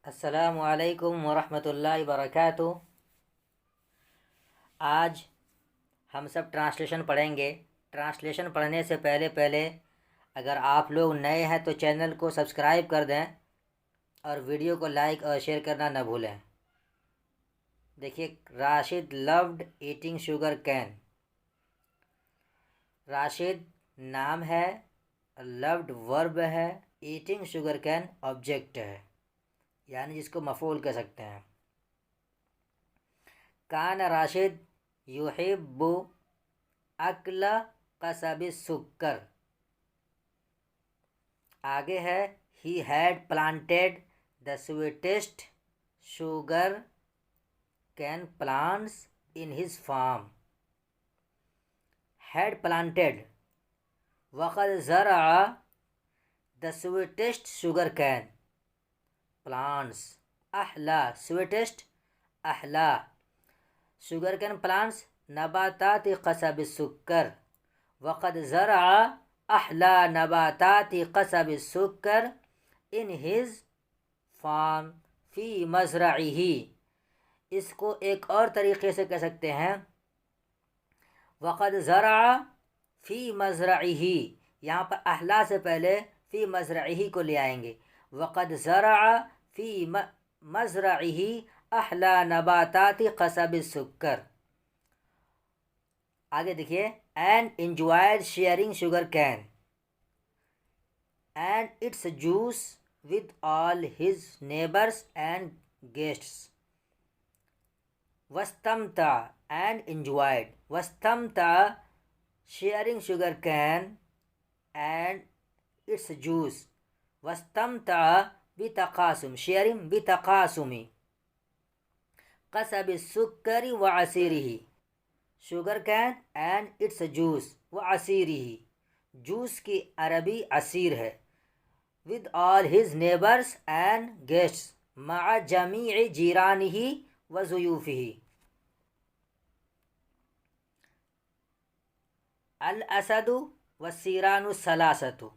अस्सलामु अलैकुम वरहमतुल्लाहि वबरकातुह। आज हम सब ट्रांसलेशन पढ़ेंगे। ट्रांसलेशन पढ़ने से पहले पहले अगर आप लोग नए हैं तो चैनल को सब्सक्राइब कर दें और वीडियो को लाइक और शेयर करना न भूलें। देखिए, Rashid loved eating sugar cane. Rashid नाम है, लव्ड वर्ब है, ईटिंग शुगर कैन ऑब्जेक्ट है, यानी जिसको मफ़ऊल कह सकते हैं। कान राशिद युहिब्बु अक्ल कसबि सुक्कर। आगे है, he had planted the sweetest sugar cane plants in his farm. Had planted वक़द ज़रअ the sweetest sugar cane plants. अहला स्वीटेस्ट, अहला शुगर कैन प्लांट्स नबातात कसब सुक्कर। वक़द ज़रअ अहला नबातात कसब सुक्कर इन हिज फार्म फ़ी मज़रइही। इसको एक और तरीक़े से कह सकते हैं, वक़द ज़रअ फ़ी मज़रइही। यहाँ पर अहला से पहले फ़ी मज़रइही को ले आएंगे। वक़द ज़रअ फ़ी मज़रइही अहला नबाताति कसब सुक्कर। आगे देखिए, and enjoyed sharing sugar cane and its juice with all his neighbors and guests. वस्तमता and enjoyed, वस्तमता sharing sugar cane and its juice. वस्तमता बितकासुम, sharing बितकासुमी कसब सुक्करी व असीरिही। Sugar cane and its juice व असीरिही, जूस की अरबी असीर है। With all his neighbours and guests, मआ जमीअ जीरानिही व ज़ुयूफ़िही। अल असदु व सीरानु सलासतु।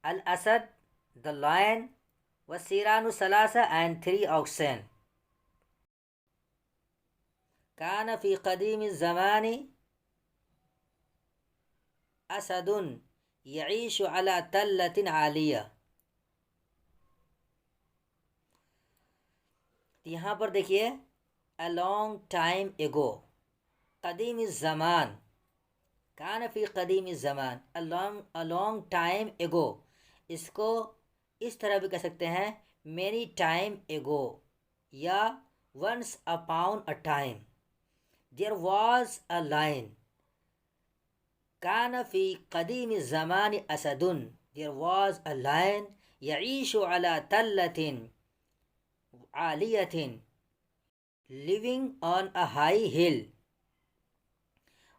अल असद द लायन, व सीरानु सलासा एंड 3 oxen. कान फ़ी क़दीम ज़मानी असदुन यईशु अला तल्लतिन आलिया। यहाँ पर देखिए, अ लॉन्ग टाइम एगो, क़दीम ज़मान, कान फ़ी क़दीम ज़मान, अ लॉन्ग टाइम एगो। इसको इस तरह भी कह सकते हैं, मेनी टाइम एगो या once upon a time. There was a lion, कान फ़ी क़दीम ज़मान असदुन, देयर वाज अ लाइन यईशु अला तल्लतिन आलियतिन, living on a high hill.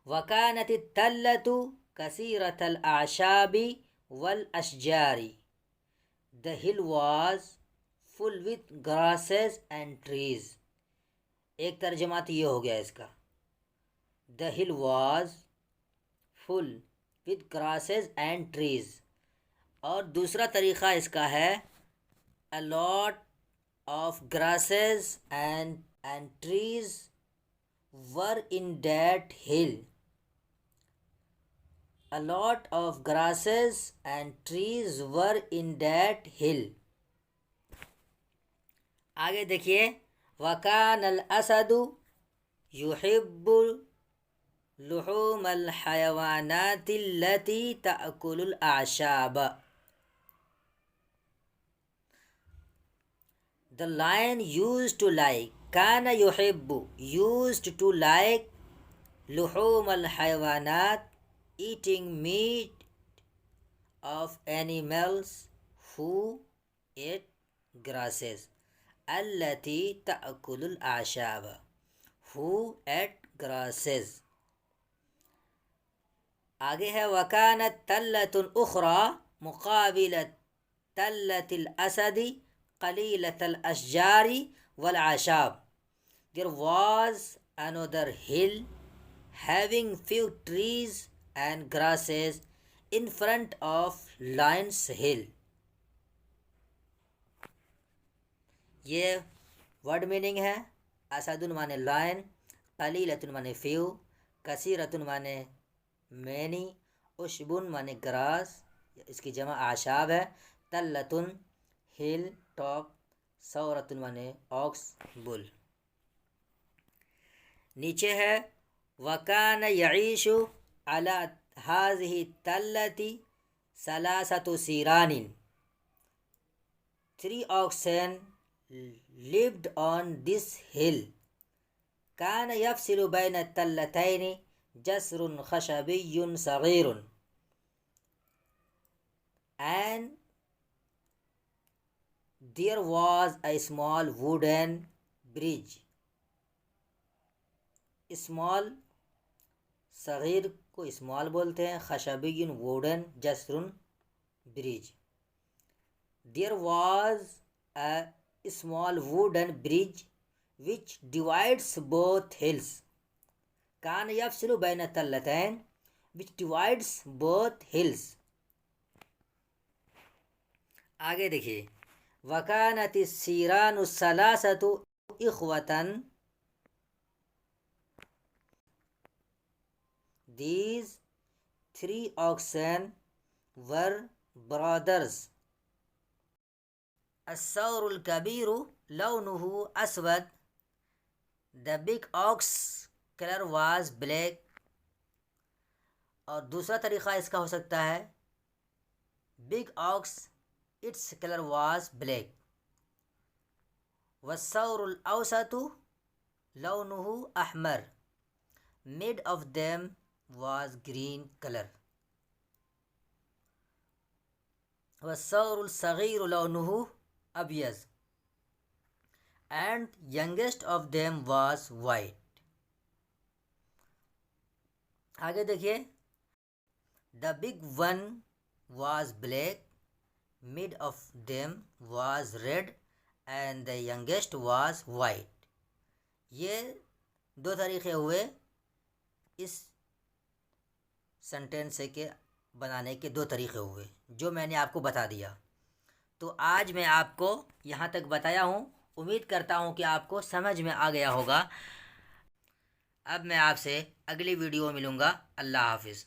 वकानत तल्लतु कसीरतल आशाबी वल अशजारी, the hill was full with grasses and trees. एक तर्जुमा तो ये हो गया इसका, the hill was full with grasses and trees. और दूसरा तरीक़ा इसका है, a lot of grasses and trees were in that hill. A lot of grasses and trees were in that hill. आगे देखिए, वकान अल असदु युहिब्बु लुहूम अल हयवानाति लती तअकुलुल आशाब। The lion used to like, can't युहिब्बु used to like, लुहूम Al हयवानात eating meat of animals who ate grasses. allati ta'kulul ashaba, who ate grasses. आगे है, वकानत तल्लतुन उखरा मुकाबिलत तल्लतिल असदी कलीलतल अशजारी वल आशाब। There was another hill having few trees and grasses in front of Lion's Hill. ये word meaning है। असदुन माने lion, कलीलतुन माने few, कसीरतुन माने many, उशबुन माने ग्रास, इसकी जमा आशाब है। तल्लतुन हिल टॉप, सौरतुन माने ऑक्स बुल। नीचे है वकान यईशु अला हाज़िही तल्लती सलासतु सीरानिन। 3 oxen lived on this hill. كان يفصل بين التلتين جسر خشبي صغير and there was a small wooden bridge. Small सगीर को स्मॉल बोलते हैं, खशबीन वुडन, जसरुन bridge. There was a small wooden bridge which divides both hills. कान यफसिलु बैन तल्लतैन विच डिवाइड्स बोथ हिल्स। आगे देखिए, वकानत सीरानु सलासतु इख्वतन। These 3 oxen were brothers. الثور الكبير لونه أسود. The big ox color was black. और दूसरा तरीक़ा इसका हो सकता है big ox its color was black. والثور الأوسط لونه أحمر. Mid of them was green color. والثور الصغير لونه أبيض and youngest of them was white. आगे देखिए, the big one was black, mid of them was red and the youngest was white. ये दो तरीक़े हुए इस sentence के बनाने के, दो तरीक़े हुए जो मैंने आपको बता दिया। तो आज मैं आपको यहाँ तक बताया हूँ। उम्मीद करता हूँ कि आपको समझ में आ गया होगा। अब मैं आपसे अगली वीडियो में मिलूँगा। अल्लाह हाफिज़।